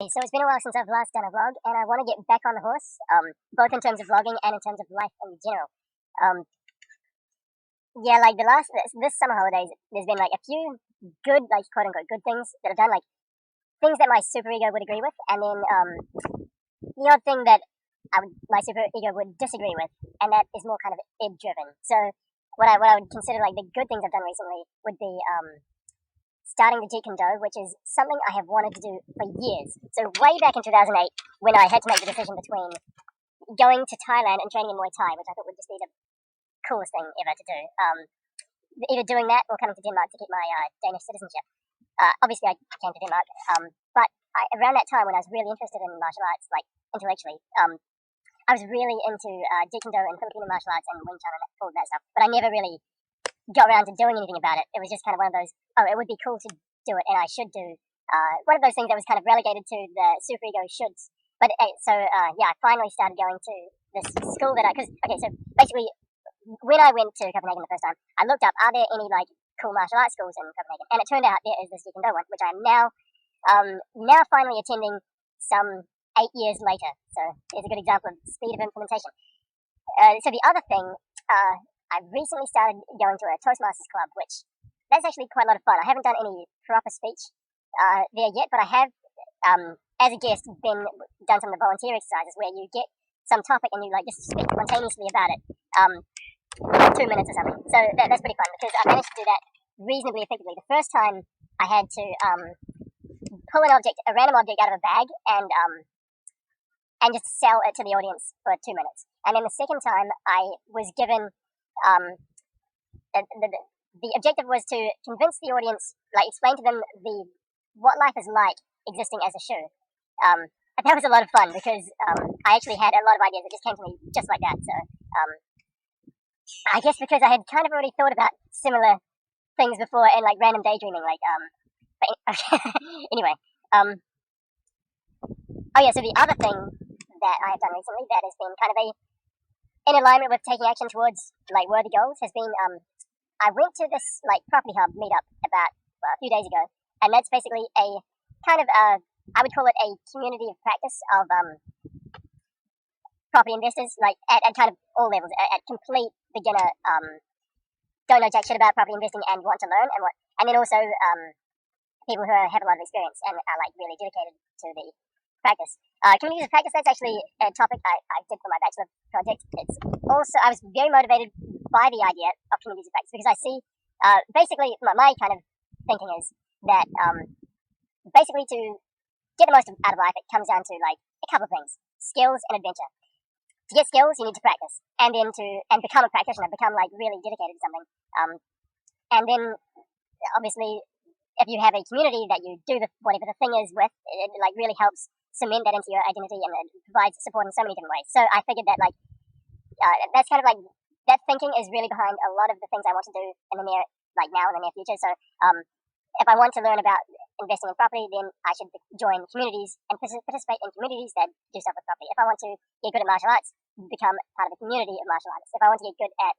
So it's been a while since I've last done a vlog, and I want to get back on the horse, both in terms of vlogging and in terms of life in general. Um, yeah, like this summer holidays, there's been like a few good, like quote unquote good things that I've done, like things that my super ego would agree with, and then the odd thing that my super ego would disagree with, and that is more kind of id driven. So what I would consider like the good things I've done recently would be starting the Jeet Kune Do, which is something I have wanted to do for years. So way back in 2008, when I had to make the decision between going to Thailand and training in Muay Thai, which I thought would just be the coolest thing ever to do. Either doing that or coming to Denmark to get my Danish citizenship. Obviously, I came to Denmark, but around that time when I was really interested in martial arts, like intellectually, I was really into Jeet Kune Do and Filipino martial arts and Wing Chun and all that stuff. But I never really got around to doing anything about it. It was just kind of one of those, oh, it would be cool to do it and I should do. One of those things that was kind of relegated to the super ego shoulds. But yeah, I finally started going to this school that so basically when I went to Copenhagen the first time, I looked up, are there any like cool martial arts schools in Copenhagen? And it turned out there is this Jeet Kune Do one, which I am now finally attending some 8 years later. So it's a good example of speed of implementation. So the other thing, I recently started going to a Toastmasters club, which that's actually quite a lot of fun. I haven't done any proper speech there yet, but I have, as a guest, done some of the volunteer exercises where you get some topic and you like just speak spontaneously about it, like 2 minutes or something. So that's pretty fun because I managed to do that reasonably effectively. The first time I had to pull a random object out of a bag and just sell it to the audience for 2 minutes. And then the second time I was given the objective was to convince the audience, like explain to them what life is like existing as a shoe. And that was a lot of fun because I actually had a lot of ideas that just came to me just like that. So I guess because I had kind of already thought about similar things before and like random daydreaming, like anyway. Oh yeah, so the other thing that I have done recently that has been kind of in alignment with taking action towards like worthy goals has been I went to this like property hub meetup about a few days ago, and that's basically a kind of I would call it a community of practice of property investors, like at kind of all levels, at complete beginner, don't know jack shit about property investing and want to learn, and then also people who have a lot of experience and are like really dedicated to the practice. Communities of practice, that's actually a topic I did for my bachelor project. It's also, I was very motivated by the idea of communities of practice because I see, basically, my kind of thinking is that basically to get the most out of life, it comes down to like a couple of things: skills and adventure. To get skills, you need to practice, and then and become a practitioner, become like really dedicated to something. And then obviously, if you have a community that you do whatever the thing is with, it like really helps cement that into your identity and it provides support in so many different ways. So I figured that like that's kind of like that thinking is really behind a lot of the things I want to do in the near future. So if I want to learn about investing in property, then I should join communities and participate in communities that do stuff with property. If I want to get good at martial arts, become part of a community of martial artists. If I want to get good at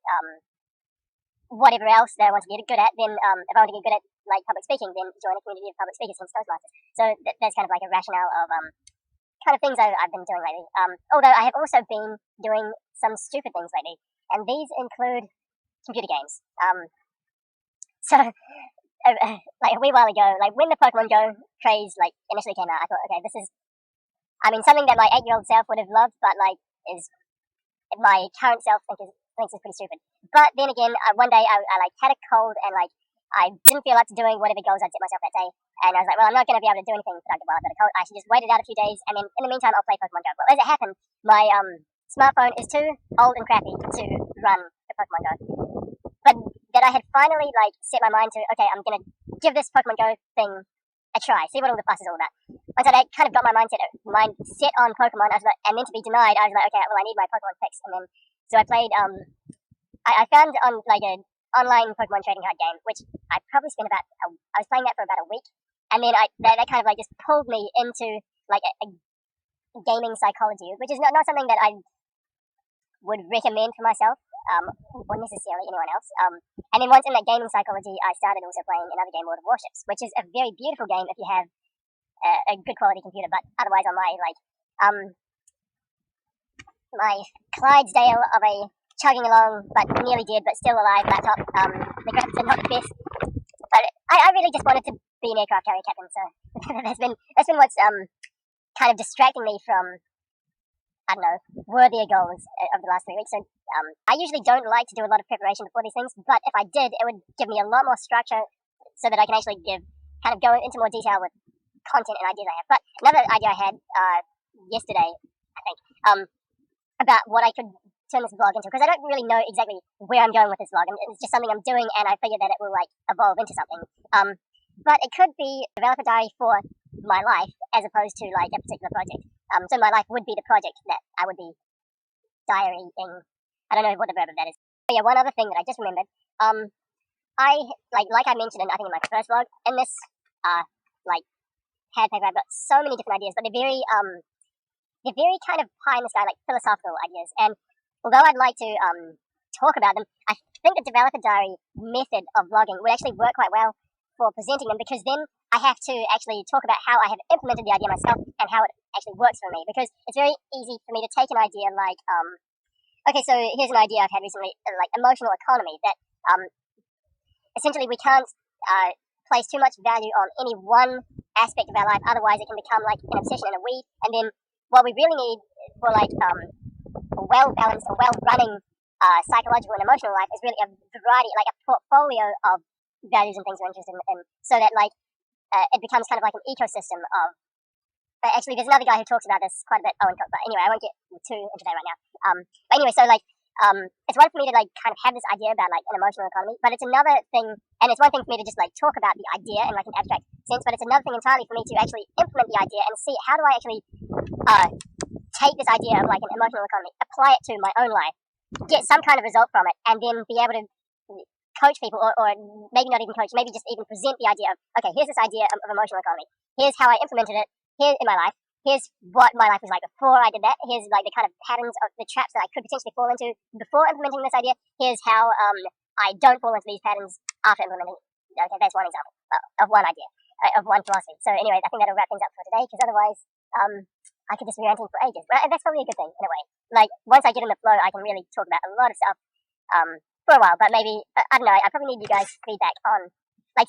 whatever else that I want to get good at, then if I want to get good at like public speaking, then join a community of public speakers and Toastmasters. So that's kind of like a rationale of kind of things I've been doing lately. Although I have also been doing some stupid things lately, and these include computer games. Like a wee while ago, like when the Pokemon Go craze like initially came out, I thought, okay, this is, I mean, something that my 8-year-old self would have loved, but like is my current self thinks is pretty stupid. But then again, one day I like had a cold and like I didn't feel up to doing whatever goals I'd set myself that day, and I was like, well, I'm not going to be able to do anything productive while I've got a cold. I should just wait it out a few days, and then in the meantime, I'll play Pokemon Go. Well, as it happened, my smartphone is too old and crappy to run the Pokemon Go. But that I had finally like set my mind to, okay, I'm gonna give this Pokemon Go thing a try, see what all the fuss is all about. Once I kind of got my mind set on Pokemon, I was like, and then to be denied, I was like, okay, well, I need my Pokemon fix, and then so I played. I found on like an online Pokemon trading card game, which I probably spent I was playing that for about a week, and then that kind of like just pulled me into like a gaming psychology, which is not something that I would recommend for myself. Or necessarily anyone else. And then once in that gaming psychology, I started also playing another game, World of Warships, which is a very beautiful game if you have a good quality computer, but otherwise on my Clydesdale of a chugging along but nearly dead but still alive laptop. The graphics are not the best, but I really just wanted to be an aircraft carrier captain. So that's been what's kind of distracting me from, I don't know, worthier goals over the last 3 weeks. So I usually don't like to do a lot of preparation before these things, but if I did, it would give me a lot more structure so that I can actually go into more detail with content and ideas I have. But another idea I had yesterday, I think, about what I could turn this vlog into, because I don't really know exactly where I'm going with this vlog, and it's just something I'm doing, and I figured that it will evolve into something. But it could be a developer diary for my life as opposed to a particular project. So my life would be the project that I would be diarying. I don't know what the verb of that is. But yeah, one other thing that I just remembered. I like I mentioned, I think in my first vlog, in this pad paper, I've got so many different ideas, but they're very kind of pie in the sky, philosophical ideas. And although I'd like to talk about them, I think the developer diary method of vlogging would actually work quite well for presenting them, because then I have to actually talk about how I have implemented the idea myself and how it actually works for me. Because it's very easy for me to take an idea okay, so here's an idea I've had recently, emotional economy, that essentially we can't place too much value on any one aspect of our life, otherwise it can become like an obsession and a weed. And then what we really need for a well-balanced or well-running psychological and emotional life is really a variety, a portfolio of values and things we're interested in, so that it becomes kind of like an ecosystem of. Actually, there's another guy who talks about this quite a bit, Owen Cook, but anyway, I won't get too into that right now. But anyway, so it's one for me to kind of have this idea about an emotional economy, but it's another thing, and it's one thing for me to just talk about the idea in an abstract sense, but it's another thing entirely for me to actually implement the idea and see how do I actually take this idea of an emotional economy, apply it to my own life, get some kind of result from it, and then be able to coach people, or maybe not even coach, maybe just even present the idea of, okay, here's this idea of emotional economy, here's how I implemented it, here in my life, here's what my life was like before I did that, here's the kind of patterns of the traps that I could potentially fall into before implementing this idea, here's how I don't fall into these patterns after implementing. Okay, that's one example of one idea, of one philosophy. So anyway, I think that'll wrap things up for today, because otherwise I could just be ranting for ages. But that's probably a good thing in a way. Once I get in the flow, I can really talk about a lot of stuff for a while. But maybe, I don't know, I probably need you guys' feedback on,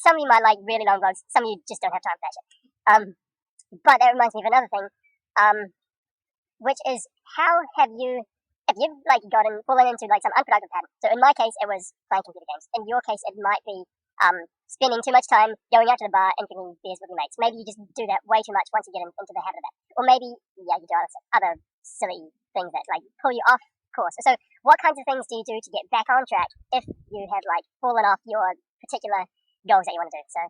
some of you might like really long vlogs, some of you just don't have time for that shit. But that reminds me of another thing, which is how have you, if you've fallen into some unproductive pattern. So in my case, it was playing computer games. In your case, it might be spending too much time going out to the bar and drinking beers with your mates. Maybe you just do that way too much once you get into the habit of that. Or maybe, yeah, you do other silly things that pull you off course. So what kinds of things do you do to get back on track if you have fallen off your particular goals that you want to do? So